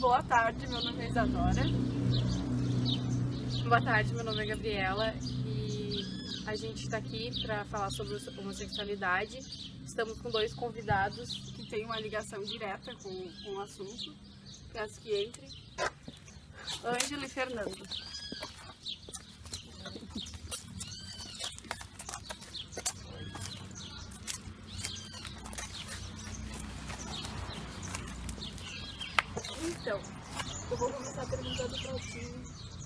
Boa tarde, meu nome é Isadora. Boa tarde, meu nome é Gabriela e a gente está aqui para falar sobre homossexualidade. Estamos com dois convidados que têm uma ligação direta com o assunto. Peço que entre. Ângelo e Fernando. Então, eu vou começar perguntando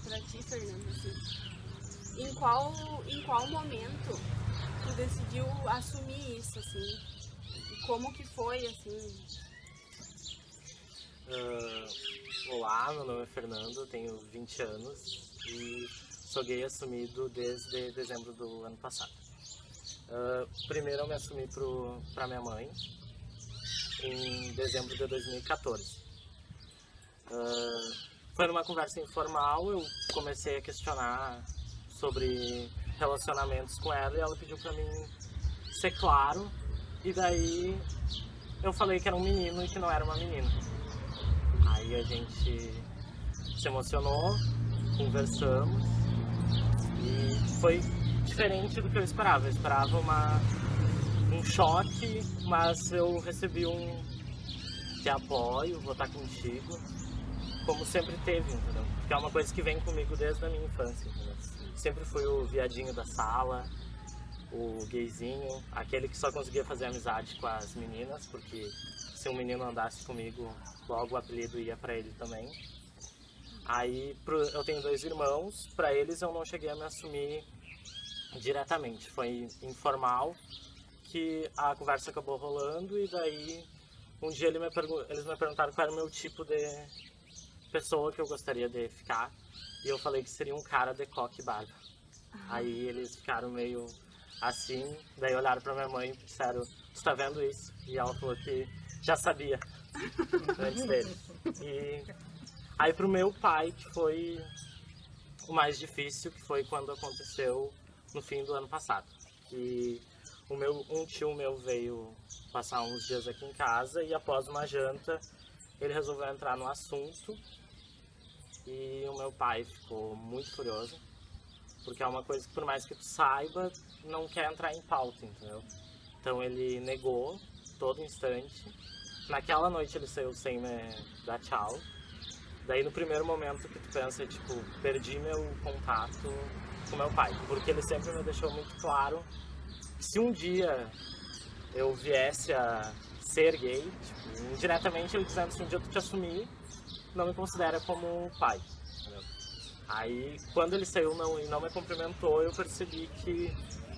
pra ti, Fernando, assim, em qual momento tu decidiu assumir isso, assim, e como que foi, assim? Olá, meu nome é Fernando, tenho 20 anos e sou gay assumido desde dezembro do ano passado. Primeiro eu me assumi pra minha mãe em dezembro de 2014. Foi numa conversa informal, eu comecei a questionar sobre relacionamentos com ela e ela pediu pra mim ser claro, e daí eu falei que era um menino e que não era uma menina. Aí a gente se emocionou, conversamos e foi diferente do que eu esperava. Eu esperava um choque, mas eu recebi de apoio, vou estar contigo, como sempre teve, entendeu? Porque é uma coisa que vem comigo desde a minha infância, entendeu? Sempre fui o viadinho da sala, o gayzinho, aquele que só conseguia fazer amizade com as meninas, porque se um menino andasse comigo, logo o apelido ia pra ele também. Aí eu tenho dois irmãos, pra eles eu não cheguei a me assumir diretamente, foi informal que a conversa acabou rolando e daí um dia eles me perguntaram qual era o meu tipo de pessoa que eu gostaria de ficar e eu falei que seria um cara de coque e barba. Aí eles ficaram meio assim, daí olharam pra minha mãe e disseram, você tá vendo isso? E ela falou que já sabia antes deles. E aí pro meu pai, que foi o mais difícil, que foi quando aconteceu no fim do ano passado. Que um tio meu veio passar uns dias aqui em casa e após uma janta ele resolveu entrar no assunto e o meu pai ficou muito furioso, porque é uma coisa que por mais que tu saiba, não quer entrar em pauta, entendeu? Então ele negou todo instante. Naquela noite ele saiu sem me dar tchau. Daí no primeiro momento que tu pensa, tipo, perdi meu contato com meu pai, porque ele sempre me deixou muito claro que se um dia eu viesse a ser gay, tipo, indiretamente ele dizendo, se um dia tu te assumir, não me considera como pai, entendeu? Aí quando ele saiu e não me cumprimentou, eu percebi que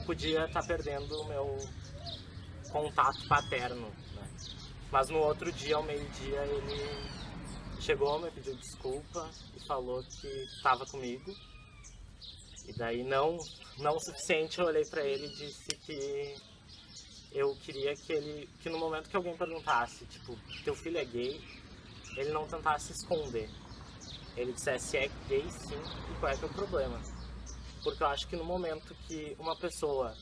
podia estar perdendo o meu contato paterno, né? Mas no outro dia, ao meio-dia, ele chegou, me pediu desculpa e falou que estava comigo. E daí não o suficiente, eu olhei pra ele e disse que eu queria que no momento que alguém perguntasse, tipo, teu filho é gay, ele não tentasse esconder. Ele dissesse é gay sim, e qual é que é o problema? Porque eu acho que no momento que uma pessoa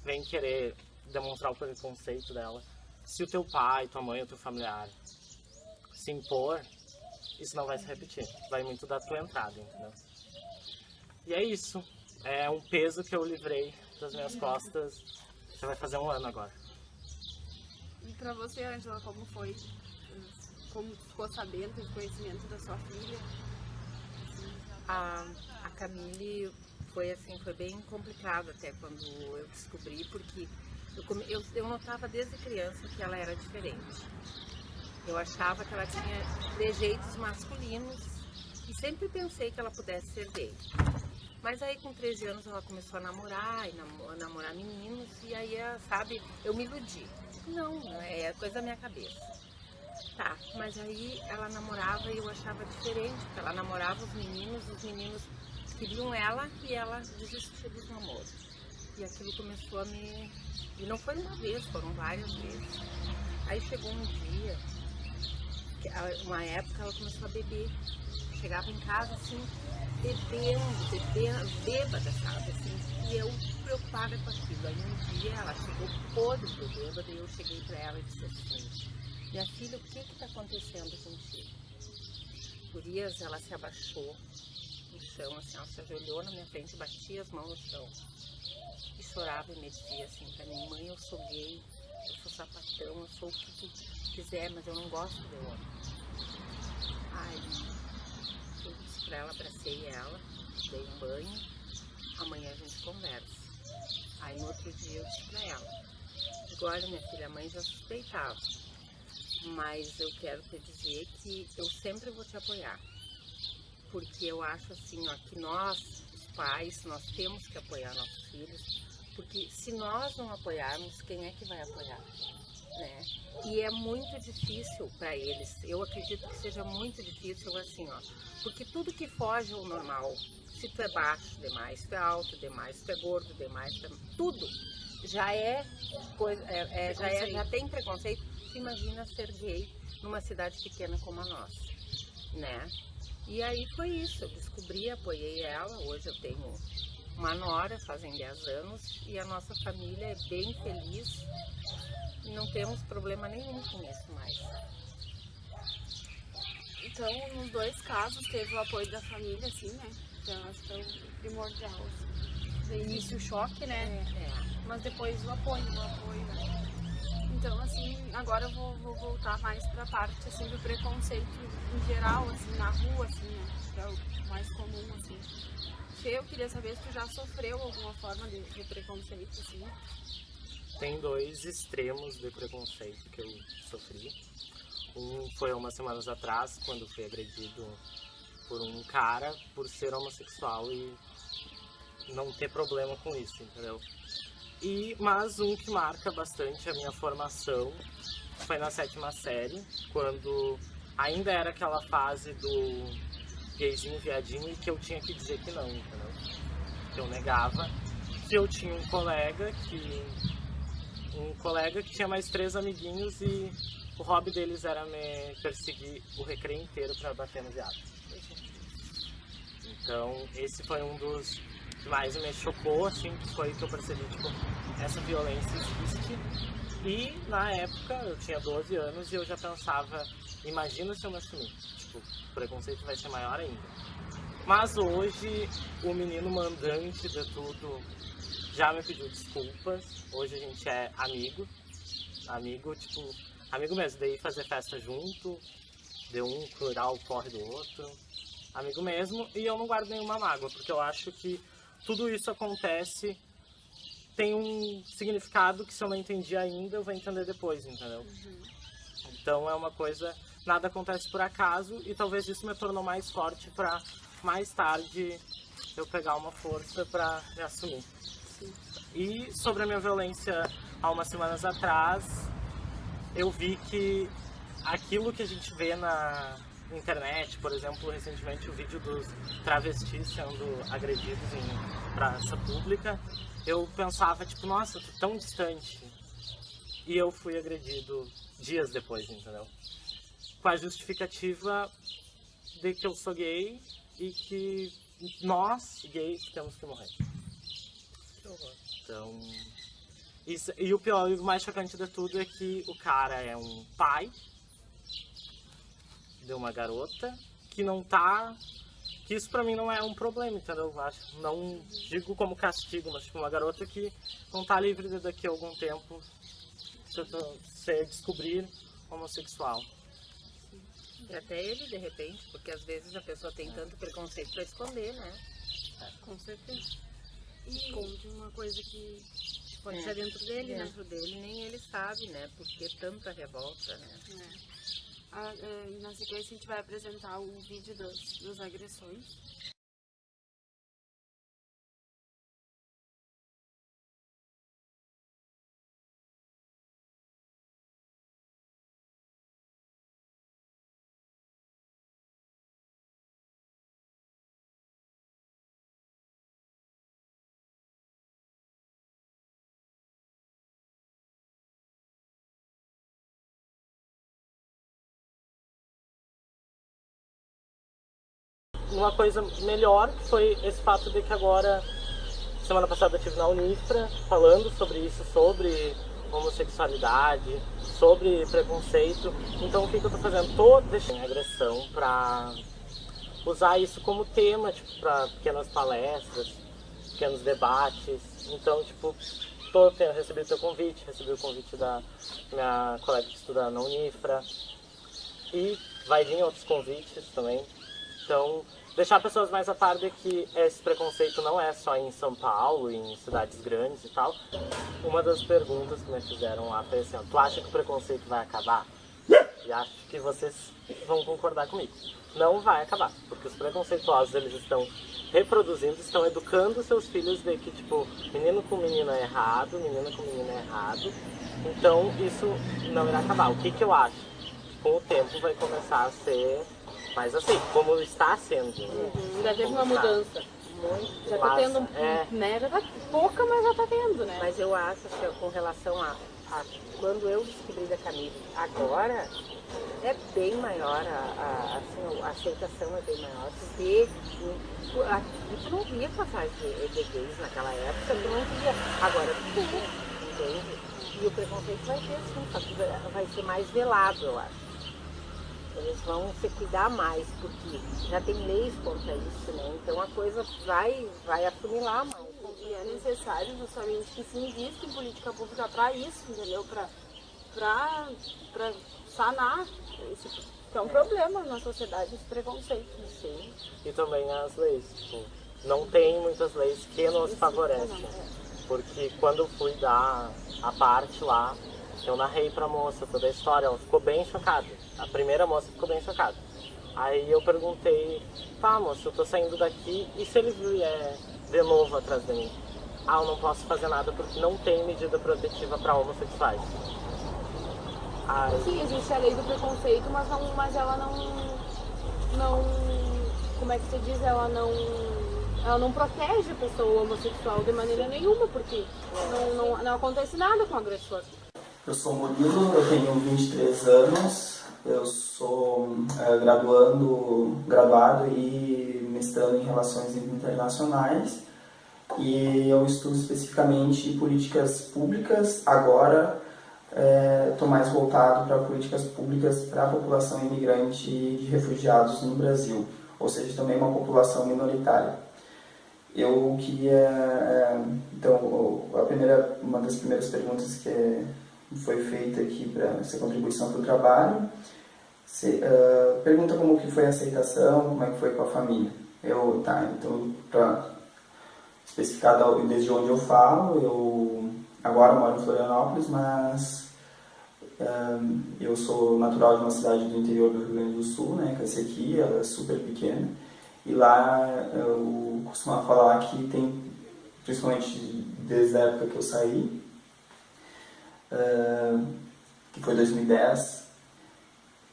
vem querer demonstrar o preconceito dela, se o teu pai, tua mãe ou teu familiar se impor, isso não vai se repetir. Vai muito da tua entrada, entendeu? E é isso. É um peso que eu livrei das minhas costas. Já vai fazer um ano agora. E pra você, Ângela, como foi? Como ficou sabendo do conhecimento da sua filha? A Camille foi bem complicado até quando eu descobri, porque eu notava desde criança que ela era diferente. Eu achava que ela tinha trejeitos masculinos e sempre pensei que ela pudesse ser gay. Mas aí com 13 anos ela começou a namorar, namorar meninos, e aí, sabe, eu me iludi. Não, é coisa da minha cabeça. Tá, mas aí ela namorava e eu achava diferente, porque ela namorava os meninos queriam ela e ela desistia dos namoros. E aquilo começou a me... E não foi uma vez, foram várias vezes. Aí chegou um dia, uma época ela começou a beber. Chegava em casa assim, bebendo, bêbada, sabe, assim, e eu preocupada com aquilo. Aí um dia ela chegou podre de bêbada e eu cheguei pra ela e disse assim, minha filha, o que está acontecendo contigo? gurias, ela se abaixou no chão, assim, ela se ajoelhou na minha frente, batia as mãos no chão e chorava e me dizia assim pra mim: mãe, eu sou gay, eu sou sapatão, eu sou o que tu quiser, mas eu não gosto de homem. Aí eu disse pra ela, abracei ela, dei um banho, amanhã a gente conversa. Aí no outro dia eu disse pra ela: olha, minha filha, a mãe já suspeitava, mas eu quero te dizer que eu sempre vou te apoiar, porque eu acho assim, ó, que nós, os pais, nós temos que apoiar nossos filhos, porque se nós não apoiarmos, quem é que vai apoiar, né? E é muito difícil para eles, eu acredito que seja muito difícil assim, ó, porque tudo que foge ao normal, se tu é baixo demais, se tu é alto demais, se tu é gordo demais, tudo já é coisa, já tem preconceito. Imagina ser gay numa cidade pequena como a nossa, né? E aí foi isso, eu descobri, apoiei ela. Hoje eu tenho uma nora, fazem 10 anos, e a nossa família é bem feliz e não temos problema nenhum com isso mais. Então, nos dois casos, teve o apoio da família, assim, né? Então, acho que é o primordial, assim. No início, o choque, né? Mas depois o apoio, né? Então, assim, agora eu vou voltar mais pra parte, assim, do preconceito em geral, assim, na rua, assim, né? Que é o mais comum, assim. Eu queria saber se tu já sofreu alguma forma de preconceito, assim. Tem dois extremos de preconceito que eu sofri. Um foi há umas semanas atrás, quando fui agredido por um cara por ser homossexual e não ter problema com isso, entendeu? Mas um que marca bastante a minha formação foi na 7ª série, quando ainda era aquela fase do gayzinho viadinho e que eu tinha que dizer que não, entendeu? Que eu negava. Que eu tinha um colega que tinha mais 3 amiguinhos e o hobby deles era me perseguir o recreio inteiro pra bater no viado. Então esse foi um dos que mais me chocou, assim, que foi que eu percebi, tipo, essa violência existe. E na época eu tinha 12 anos e eu já pensava, imagina se eu me assumir, tipo, o preconceito vai ser maior ainda. Mas hoje o menino mandante de tudo já me pediu desculpas, hoje a gente é amigo, tipo, amigo mesmo, daí fazer festa junto, de um curar o corre do outro, amigo mesmo, e eu não guardo nenhuma mágoa, porque eu acho que tudo isso acontece, tem um significado que se eu não entendi ainda, eu vou entender depois, entendeu? Então é uma coisa, nada acontece por acaso, e talvez isso me tornou mais forte pra mais tarde eu pegar uma força pra me assumir. E sobre a minha violência há umas semanas atrás, eu vi que aquilo que a gente vê na internet, por exemplo, recentemente o vídeo dos travestis sendo agredidos em praça pública, eu pensava, tipo, nossa, tô tão distante. E eu fui agredido dias depois, entendeu? Com a justificativa de que eu sou gay e que nós, gays, temos que morrer. Então, isso, e o pior e o mais chocante de tudo é que o cara é um pai de uma garota que não tá... Que isso pra mim não é um problema, entendeu? Eu acho, não digo como castigo, mas tipo uma garota que não tá livre de daqui a algum tempo se descobrir homossexual. E até ele, de repente, porque às vezes a pessoa tem tanto preconceito pra esconder, né? Com certeza. E esconde uma coisa que pode ser dentro dele, né? Dentro dele, nem ele sabe, né? Porque tanta revolta, né? Na sequência a gente vai apresentar o vídeo das agressões. Uma coisa melhor foi esse fato de que agora, semana passada eu estive na Unifra falando sobre isso, sobre homossexualidade, sobre preconceito. Então o que eu tô fazendo? Tô deixando agressão pra usar isso como tema, tipo, para pequenas palestras, pequenos debates. Então, tipo, recebi teu convite, recebi o convite da minha colega que estuda na Unifra, e vai vir outros convites também. Então, deixar pessoas mais a par de que esse preconceito não é só em São Paulo, em cidades grandes e tal. Uma das perguntas que me fizeram lá foi assim, ó, tu acha que o preconceito vai acabar? E acho que vocês vão concordar comigo. Não vai acabar, porque os preconceituosos, eles estão reproduzindo, estão educando seus filhos de que, tipo, menino com menina é errado, menina com menina é errado. Então, isso não irá acabar. O que que eu acho? Com o tempo vai começar a ser mais assim, como está sendo. Já teve uma mudança. Já tá tendo, né? Já tá pouca, mas já tá tendo, né? Mas eu acho que com relação a quando eu descobri da Camille, agora é bem maior, assim, a aceitação é bem maior. Tu não via passagem de gays naquela época, tu não via. Agora tu vê, entende? E o preconceito vai ter sim, só que vai ser mais velado, eu acho. Eles vão se cuidar mais, porque já tem leis contra isso, né? Então a coisa vai afunilar mais. E é necessário justamente que se invista em política pública para isso, entendeu? Para sanar esse que é um problema na sociedade, esse preconceito. Sim. E também as leis. Tipo, não tem muitas leis que nos favorecem. Porque quando eu fui dar a parte lá, eu narrei pra moça toda a história, ela ficou bem chocada. A primeira moça ficou bem chocada. Aí eu perguntei, tá moça, eu tô saindo daqui, e se ele vier de novo atrás de mim? Ah, eu não posso fazer nada porque não tem medida protetiva para homossexuais. Sim, existe a lei do preconceito, mas ela não, como é que se diz, ela não protege a pessoa homossexual de maneira nenhuma, porque não acontece nada com o agressor. Eu sou Murilo, eu tenho 23 anos, eu sou graduado e mestrando em Relações Internacionais e eu estudo especificamente políticas públicas. Agora estou mais voltado para políticas públicas para a população imigrante de refugiados no Brasil, ou seja, também uma população minoritária. Eu queria, então, uma das primeiras perguntas que foi feita aqui para essa contribuição para o trabalho, pergunta como que foi a aceitação, como é que foi com a família. Então, para especificar desde onde eu falo, eu agora moro em Florianópolis, mas eu sou natural de uma cidade do interior do Rio Grande do Sul, né, Cacequi, ela é super pequena, e lá eu costumo falar que tem, principalmente desde a época que eu saí, que foi 2010,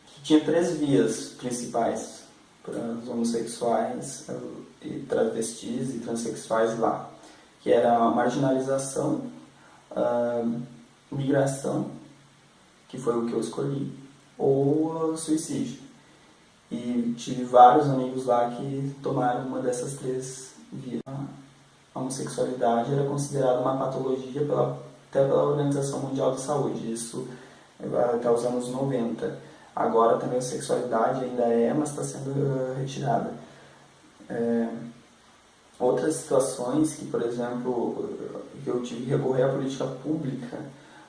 que tinha 3 vias principais para os homossexuais e travestis e transexuais lá, que era a marginalização, migração, que foi o que eu escolhi, ou suicídio. E tive vários amigos lá que tomaram uma dessas 3 vias. A homossexualidade era considerada uma patologia até pela Organização Mundial de Saúde, isso até os anos 90. Agora também a sexualidade ainda mas está sendo retirada. Outras situações que, por exemplo, que eu tive que recorrer à política pública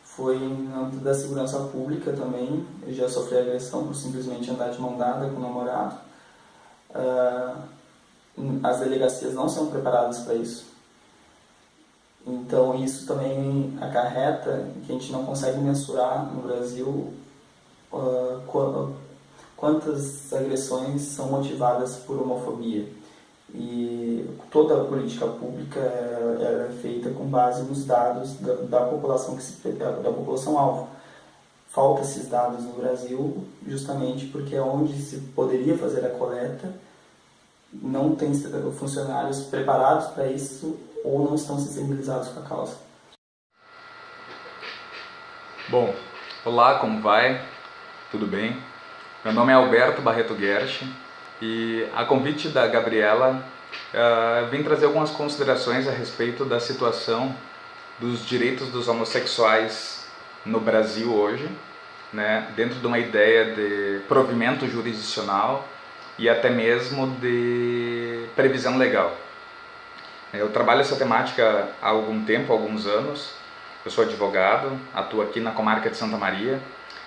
foi no âmbito da segurança pública também. Eu já sofri agressão por simplesmente andar de mão dada com o namorado. As delegacias não são preparadas para isso. Então isso também acarreta que a gente não consegue mensurar no Brasil quantas agressões são motivadas por homofobia. E toda a política pública é feita com base nos dados da população da população-alvo. Falta esses dados no Brasil justamente porque é onde se poderia fazer a coleta, não tem funcionários preparados para isso ou não estão sensibilizados com a causa. Bom, olá, como vai? Tudo bem? Meu nome é Alberto Barreto Gersh e a convite da Gabriela vim trazer algumas considerações a respeito da situação dos direitos dos homossexuais no Brasil hoje, né, dentro de uma ideia de provimento jurisdicional e até mesmo de previsão legal. Eu trabalho essa temática há algum tempo, há alguns anos. Eu sou advogado, atuo aqui na comarca de Santa Maria,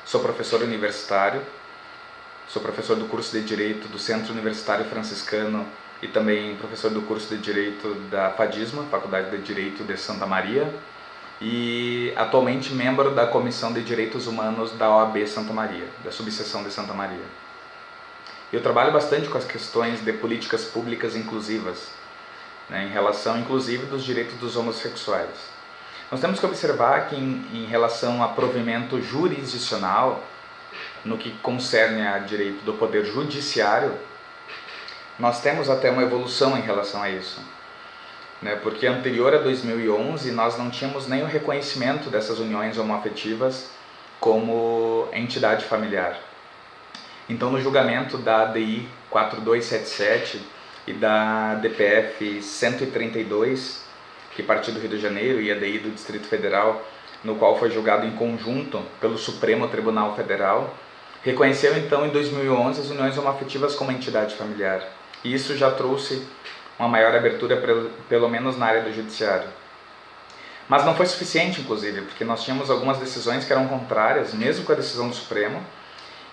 sou professor universitário, sou professor do curso de Direito do Centro Universitário Franciscano e também professor do curso de Direito da FADISMA, Faculdade de Direito de Santa Maria, e atualmente membro da Comissão de Direitos Humanos da OAB Santa Maria, da subseção de Santa Maria. Eu trabalho bastante com as questões de políticas públicas inclusivas, em relação inclusive dos direitos dos homossexuais. Nós temos que observar que em relação a provimento jurisdicional, no que concerne a direito do poder judiciário, nós temos até uma evolução em relação a isso. Porque anterior a 2011 nós não tínhamos nem o reconhecimento dessas uniões homoafetivas como entidade familiar. Então no julgamento da ADI 4277 e da DPF 132, que partiu do Rio de Janeiro, e a ADI do Distrito Federal, no qual foi julgado em conjunto pelo Supremo Tribunal Federal, reconheceu então em 2011 as uniões homoafetivas como entidade familiar. E isso já trouxe uma maior abertura, pelo menos na área do judiciário. Mas não foi suficiente, inclusive, porque nós tínhamos algumas decisões que eram contrárias, mesmo com a decisão do Supremo,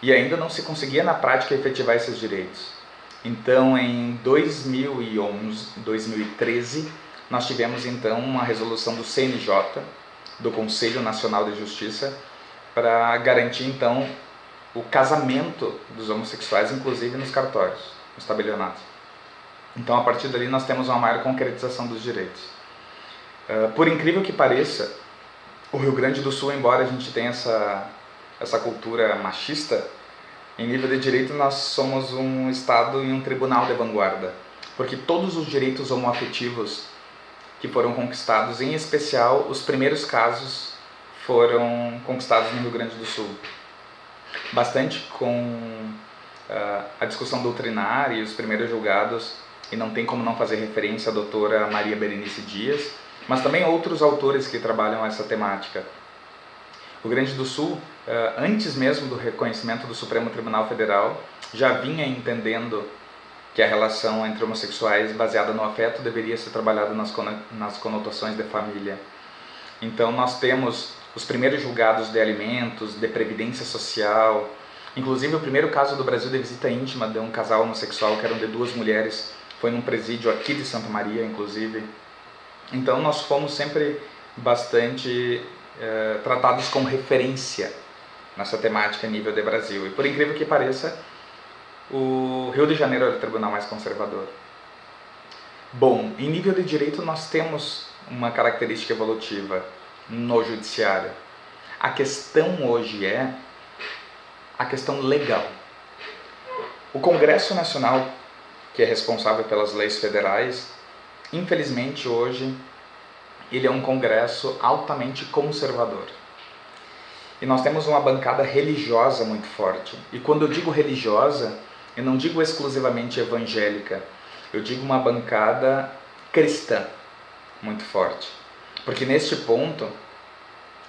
e ainda não se conseguia na prática efetivar esses direitos. Então, em 2013, nós tivemos então uma resolução do CNJ, do Conselho Nacional de Justiça, para garantir então o casamento dos homossexuais, inclusive nos cartórios, nos tabelionatos. Então, a partir dali, nós temos uma maior concretização dos direitos. Por incrível que pareça, o Rio Grande do Sul, embora a gente tenha essa cultura machista, em nível de direito nós somos um estado e um tribunal de vanguarda, porque todos os direitos homoafetivos que foram conquistados, em especial os primeiros casos, foram conquistados no Rio Grande do Sul. Bastante com a discussão doutrinária e os primeiros julgados, e não tem como não fazer referência à doutora Maria Berenice Dias, mas também outros autores que trabalham essa temática. O Rio Grande do Sul, antes mesmo do reconhecimento do Supremo Tribunal Federal, já vinha entendendo que a relação entre homossexuais baseada no afeto deveria ser trabalhada nas conotações de família. Então nós temos os primeiros julgados de alimentos, de previdência social, inclusive o primeiro caso do Brasil de visita íntima de um casal homossexual, que eram de 2 mulheres, foi num presídio aqui de Santa Maria, inclusive. Então nós fomos sempre bastante tratados como referência nessa temática a nível de Brasil. E por incrível que pareça, o Rio de Janeiro era o tribunal mais conservador. Bom, em nível de direito nós temos uma característica evolutiva no judiciário. A questão hoje é a questão legal. O Congresso Nacional, que é responsável pelas leis federais, infelizmente hoje ele é um congresso altamente conservador. E nós temos uma bancada religiosa muito forte. E quando eu digo religiosa, eu não digo exclusivamente evangélica, eu digo uma bancada cristã muito forte. Porque neste ponto,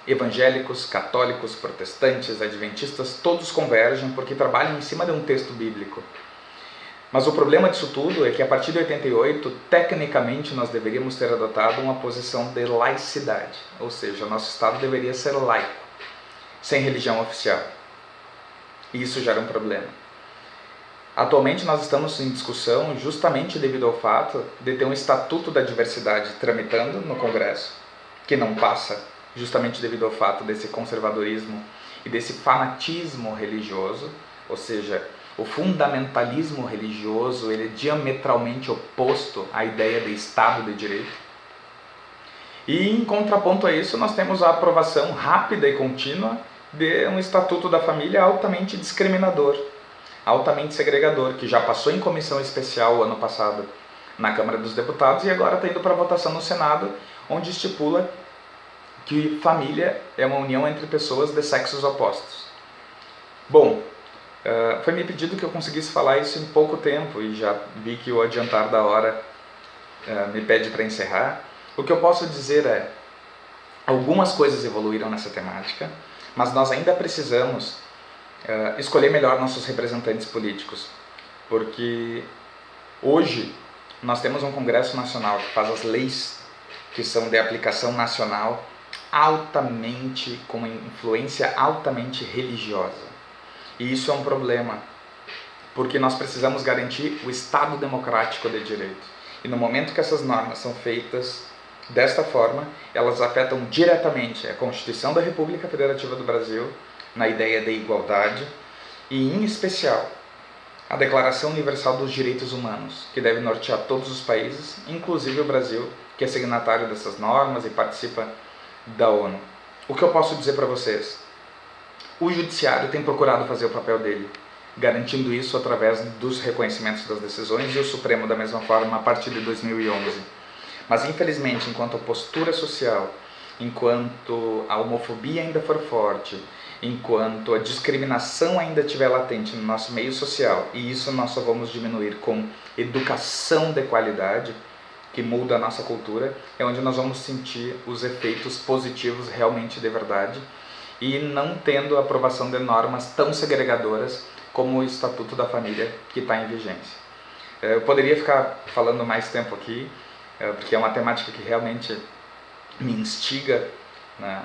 evangélicos, católicos, protestantes, adventistas, todos convergem porque trabalham em cima de um texto bíblico. Mas o problema disso tudo é que a partir de 88, tecnicamente nós deveríamos ter adotado uma posição de laicidade, ou seja, o nosso Estado deveria ser laico, sem religião oficial. E isso gera um problema. Atualmente nós estamos em discussão justamente devido ao fato de ter um Estatuto da Diversidade tramitando no Congresso, que não passa justamente devido ao fato desse conservadorismo e desse fanatismo religioso, ou seja, o fundamentalismo religioso ele é diametralmente oposto à ideia de Estado de Direito. E em contraponto a isso nós temos a aprovação rápida e contínua de um Estatuto da Família altamente discriminador, altamente segregador, que já passou em comissão especial ano passado na Câmara dos Deputados e agora está indo para votação no Senado, onde estipula que família é uma união entre pessoas de sexos opostos. Bom, foi me pedido que eu conseguisse falar isso em pouco tempo e já vi que o adiantar da hora me pede para encerrar. O que eu posso dizer é, algumas coisas evoluíram nessa temática, mas nós ainda precisamos escolher melhor nossos representantes políticos. porque hoje nós temos um Congresso Nacional que faz as leis que são de aplicação nacional altamente, com uma influência altamente religiosa. E isso é um problema, porque nós precisamos garantir o Estado democrático de direito. E no momento que essas normas são feitas desta forma, elas afetam diretamente a Constituição da República Federativa do Brasil, na ideia de igualdade, e em especial a Declaração Universal dos Direitos Humanos, que deve nortear todos os países, inclusive o Brasil, que é signatário dessas normas e participa da ONU. O que eu posso dizer para vocês? O Judiciário tem procurado fazer o papel dele, garantindo isso através dos reconhecimentos das decisões, e o Supremo da mesma forma a partir de 2011. Mas infelizmente, enquanto a postura social, enquanto a homofobia ainda for forte, enquanto a discriminação ainda estiver latente no nosso meio social, e isso nós só vamos diminuir com educação de qualidade, que muda a nossa cultura, é onde nós vamos sentir os efeitos positivos realmente de verdade, e não tendo a aprovação de normas tão segregadoras como o Estatuto da Família, que está em vigência. Eu poderia ficar falando mais tempo aqui, porque é uma temática que realmente me instiga, né?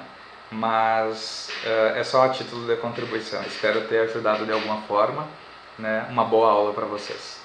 Mas é só a título de contribuição. Espero ter ajudado de alguma forma, né? Uma boa aula para vocês.